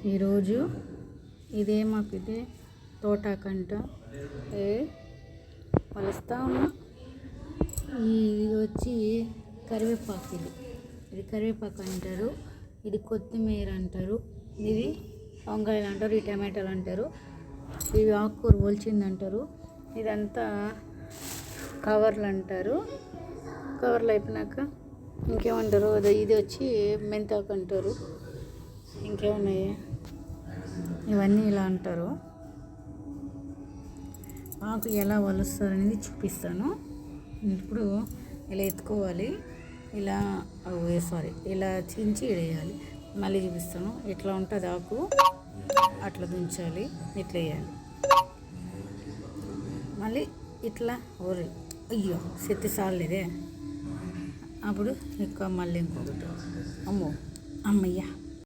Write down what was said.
ఈరోజు మాకు ఇదే తోటాకంట వలుస్తా ఉన్నా. ఇది వచ్చి కరివేపాకు. ఇది కరివేపాకు అంటారు, ఇది కొత్తిమీర అంటారు, ఇది వంకాయలు అంటారు, ఈ టమాటాలు అంటారు, ఇవి ఆకుకూర ఒలిచింది. ఇదంతా కవర్లు అంటారు. కవర్లు అయిపోయినాక ఇంకేమంటారు, ఇది వచ్చి మెంతాకు అంటారు. ఇంకేమున్నాయి, ఇవన్నీ ఇలా అంటారు. ఆకు ఎలా వలుస్తారు అనేది చూపిస్తాను. ఇప్పుడు ఇలా ఎత్తుకోవాలి, ఇలా ఇలా చించి వేయాలి. మళ్ళీ చూపిస్తాను. ఇట్లా ఉంటుంది ఆకు, అట్లా దించాలి, ఇట్లా వేయాలి. మళ్ళీ ఇట్లా అయ్యో శక్తి సాలేదే, అప్పుడు ఇంకా మళ్ళీ ఇంకొకటి అమ్మయ్యా